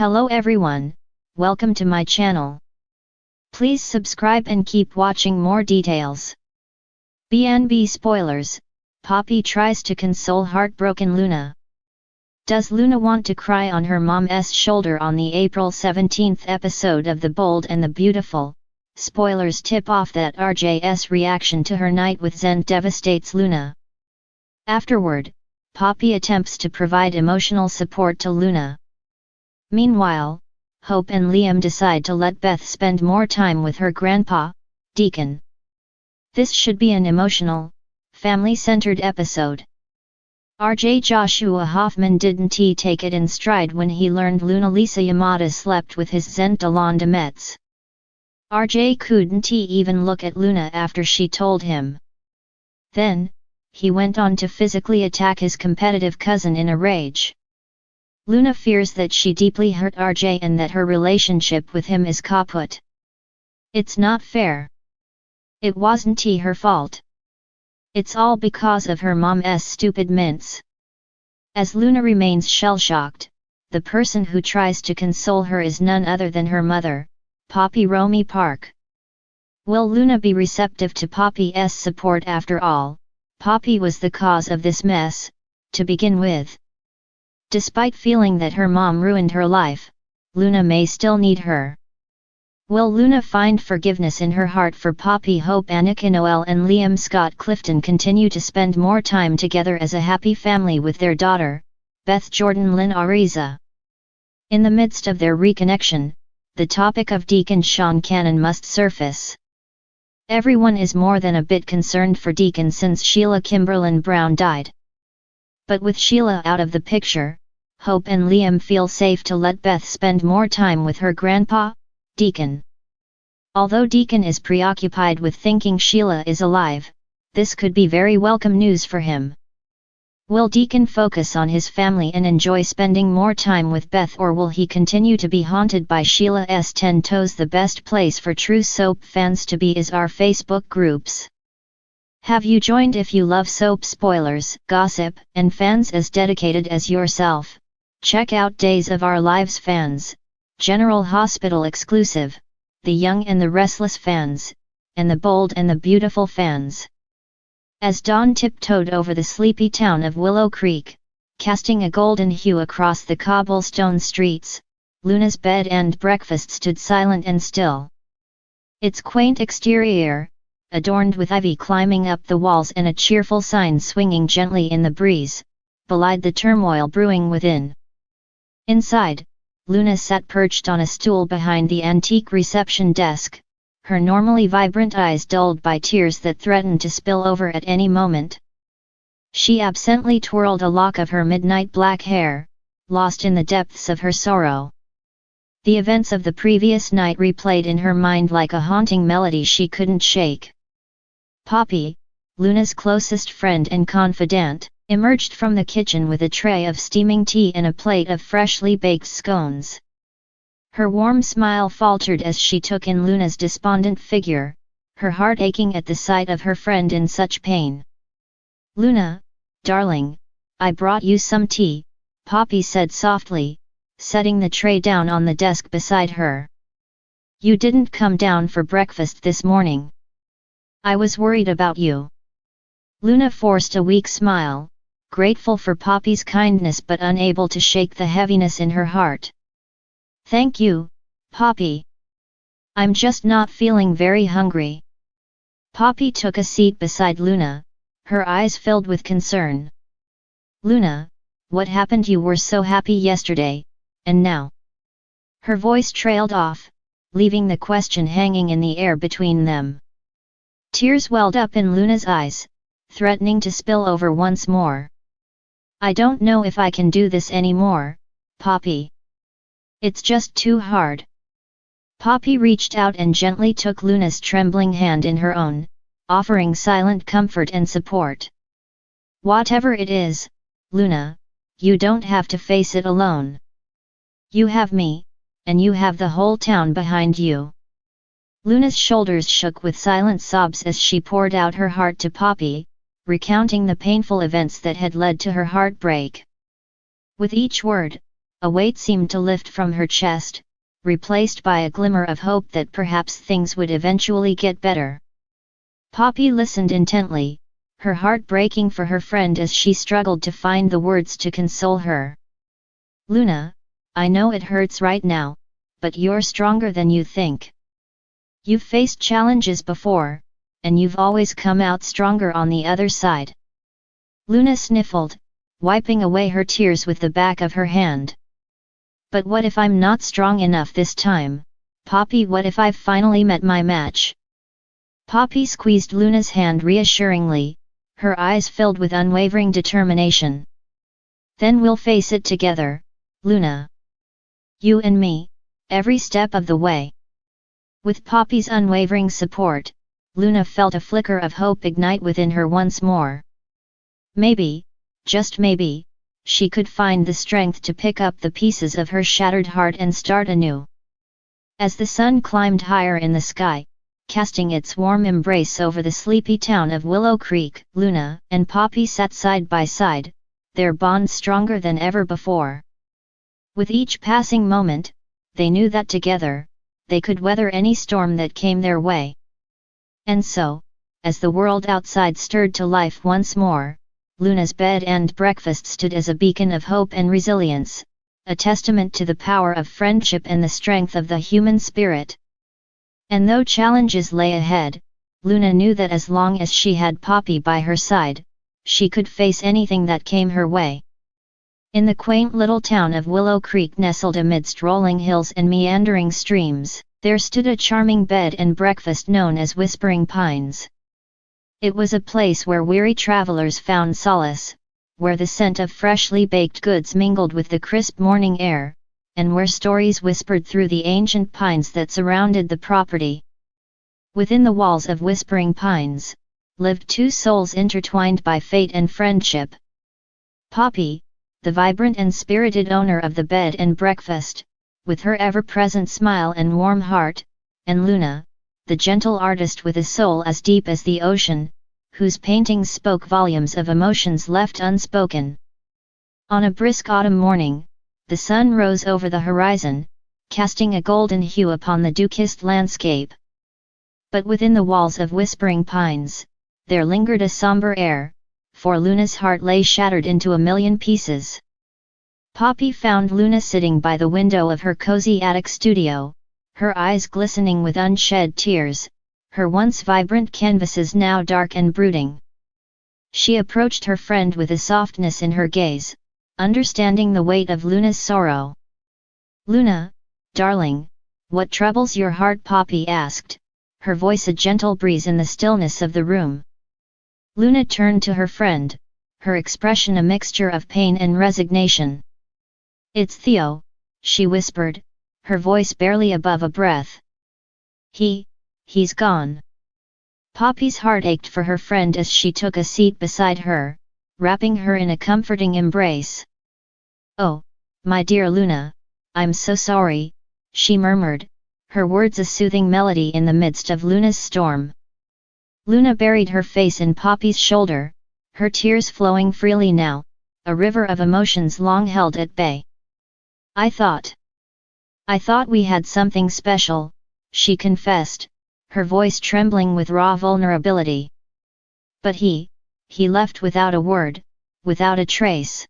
Hello everyone, welcome to my channel. Please subscribe and keep watching more details. BNB spoilers, Poppy tries to console heartbroken Luna. Does Luna want to cry on her mom's shoulder on the April 17th episode of The Bold and the Beautiful? Spoilers tip off that RJ's reaction to her night with Zen devastates Luna. Afterward, Poppy attempts to provide emotional support to Luna. Meanwhile, Hope and Liam decide to let Beth spend more time with her grandpa, Deacon. This should be an emotional, family-centered episode. RJ Joshua Hoffman didn't take it in stride when he learned Luna Lisa Yamada slept with his Zen Delon Demetz. RJ couldn't even look at Luna after she told him. Then, he went on to physically attack his competitive cousin in a rage. Luna fears that she deeply hurt RJ and that her relationship with him is kaput. It's not fair. It wasn't her fault. It's all because of her mom's stupid mints. As Luna remains shell-shocked, the person who tries to console her is none other than her mother, Poppy Romy Park. Will Luna be receptive to Poppy's support after all? Poppy was the cause of this mess, to begin with. Despite feeling that her mom ruined her life, Luna may still need her. Will Luna find forgiveness in her heart for Poppy? Hope Annika Noel and Liam Scott Clifton continue to spend more time together as a happy family with their daughter, Beth Jordan Lynn Ariza. In the midst of their reconnection, the topic of Deacon Sean Cannon must surface. Everyone is more than a bit concerned for Deacon since Sheila Kimberlin Brown died. But with Sheila out of the picture, Hope and Liam feel safe to let Beth spend more time with her grandpa, Deacon. Although Deacon is preoccupied with thinking Sheila is alive, this could be very welcome news for him. Will Deacon focus on his family and enjoy spending more time with Beth, or will he continue to be haunted by Sheila's 10 toes? The best place for true soap fans to be is our Facebook groups. Have you joined? If you love soap spoilers, gossip, and fans as dedicated as yourself, check out Days of Our Lives fans, General Hospital exclusive, The Young and the Restless fans, and The Bold and the Beautiful fans. As dawn tiptoed over the sleepy town of Willow Creek, casting a golden hue across the cobblestone streets, Luna's bed and breakfast stood silent and still. Its quaint exterior, adorned with ivy climbing up the walls and a cheerful sign swinging gently in the breeze, belied the turmoil brewing within. Inside, Luna sat perched on a stool behind the antique reception desk, her normally vibrant eyes dulled by tears that threatened to spill over at any moment. She absently twirled a lock of her midnight black hair, lost in the depths of her sorrow. The events of the previous night replayed in her mind like a haunting melody she couldn't shake. Poppy, Luna's closest friend and confidant, emerged from the kitchen with a tray of steaming tea and a plate of freshly baked scones. Her warm smile faltered as she took in Luna's despondent figure, her heart aching at the sight of her friend in such pain. "Luna, darling, I brought you some tea," Poppy said softly, setting the tray down on the desk beside her. "You didn't come down for breakfast this morning. I was worried about you." Luna forced a weak smile, grateful for Poppy's kindness but unable to shake the heaviness in her heart. "Thank you, Poppy. I'm just not feeling very hungry." Poppy took a seat beside Luna, her eyes filled with concern. "Luna, what happened? You were so happy yesterday, and now?" Her voice trailed off, leaving the question hanging in the air between them. Tears welled up in Luna's eyes, threatening to spill over once more. "I don't know if I can do this anymore, Poppy. It's just too hard." Poppy reached out and gently took Luna's trembling hand in her own, offering silent comfort and support. "Whatever it is, Luna, you don't have to face it alone. You have me, and you have the whole town behind you." Luna's shoulders shook with silent sobs as she poured out her heart to Poppy, recounting the painful events that had led to her heartbreak. With each word, A weight seemed to lift from her chest, replaced by a glimmer of hope that perhaps things would eventually get better. Poppy listened intently, her heart breaking for her friend as she struggled to find the words to console her. "Luna, I know it hurts right now, but you're stronger than you think. You've faced challenges before, and you've always come out stronger on the other side." Luna sniffled, wiping away her tears with the back of her hand. "But what if I'm not strong enough this time, Poppy? What if I've finally met my match?" Poppy squeezed Luna's hand reassuringly, her eyes filled with unwavering determination. "Then we'll face it together, Luna. You and me, every step of the way." With Poppy's unwavering support, Luna felt a flicker of hope ignite within her once more. Maybe, just maybe, she could find the strength to pick up the pieces of her shattered heart and start anew. As the sun climbed higher in the sky, casting its warm embrace over the sleepy town of Willow Creek, Luna and Poppy sat side by side, their bond stronger than ever before. With each passing moment, they knew that together, they could weather any storm that came their way. And so, as the world outside stirred to life once more, Luna's bed and breakfast stood as a beacon of hope and resilience, a testament to the power of friendship and the strength of the human spirit. And though challenges lay ahead, Luna knew that as long as she had Poppy by her side, she could face anything that came her way. In the quaint little town of Willow Creek, nestled amidst rolling hills and meandering streams, there stood a charming bed and breakfast known as Whispering Pines. It was a place where weary travelers found solace, where the scent of freshly baked goods mingled with the crisp morning air, and where stories whispered through the ancient pines that surrounded the property. Within the walls of Whispering Pines, lived two souls intertwined by fate and friendship. Poppy, the vibrant and spirited owner of the bed and breakfast, with her ever-present smile and warm heart, and Luna, the gentle artist with a soul as deep as the ocean, whose paintings spoke volumes of emotions left unspoken. On a brisk autumn morning, the sun rose over the horizon, casting a golden hue upon the dew-kissed landscape. But within the walls of Whispering Pines, there lingered a somber air, for Luna's heart lay shattered into a million pieces. Poppy found Luna sitting by the window of her cozy attic studio, her eyes glistening with unshed tears, her once vibrant canvases now dark and brooding. She approached her friend with a softness in her gaze, understanding the weight of Luna's sorrow. "Luna, darling, what troubles your heart?" Poppy asked, her voice a gentle breeze in the stillness of the room. Luna turned to her friend, her expression a mixture of pain and resignation. "It's Theo," she whispered, her voice barely above a breath. He's gone." Poppy's heart ached for her friend as she took a seat beside her, wrapping her in a comforting embrace. "Oh, my dear Luna, I'm so sorry," she murmured, her words a soothing melody in the midst of Luna's storm. Luna buried her face in Poppy's shoulder, her tears flowing freely now, a river of emotions long held at bay. I thought we had something special," she confessed, her voice trembling with raw vulnerability. "But he left without a word, without a trace."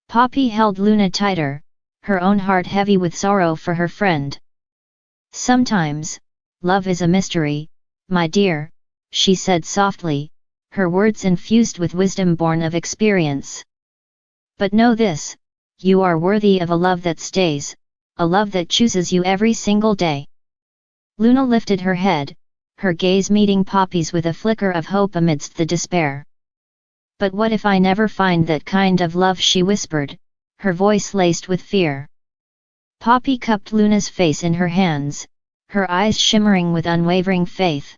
Poppy held Luna tighter, her own heart heavy with sorrow for her friend. "Sometimes, love is a mystery, my dear," she said softly, her words infused with wisdom born of experience. "But know this, you are worthy of a love that stays, a love that chooses you every single day." Luna lifted her head, her gaze meeting Poppy's with a flicker of hope amidst the despair. "But what if I never find that kind of love?" she whispered, her voice laced with fear. Poppy cupped Luna's face in her hands, her eyes shimmering with unwavering faith.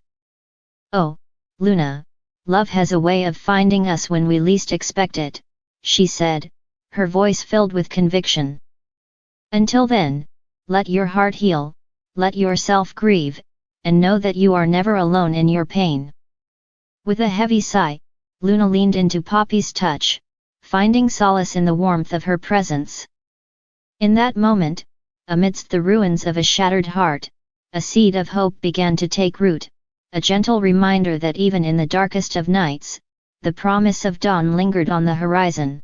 "Oh, Luna, love has a way of finding us when we least expect it," she said, her voice filled with conviction. "Until then, let your heart heal, let yourself grieve, and know that you are never alone in your pain." With a heavy sigh, Luna leaned into Poppy's touch, finding solace in the warmth of her presence. In that moment, amidst the ruins of a shattered heart, a seed of hope began to take root, a gentle reminder that even in the darkest of nights, the promise of dawn lingered on the horizon.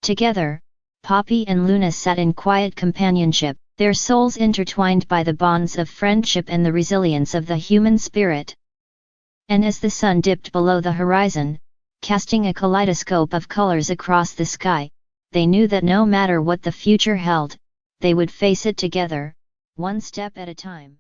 Together, Poppy and Luna sat in quiet companionship, their souls intertwined by the bonds of friendship and the resilience of the human spirit. And as the sun dipped below the horizon, casting a kaleidoscope of colors across the sky, they knew that no matter what the future held, they would face it together, one step at a time.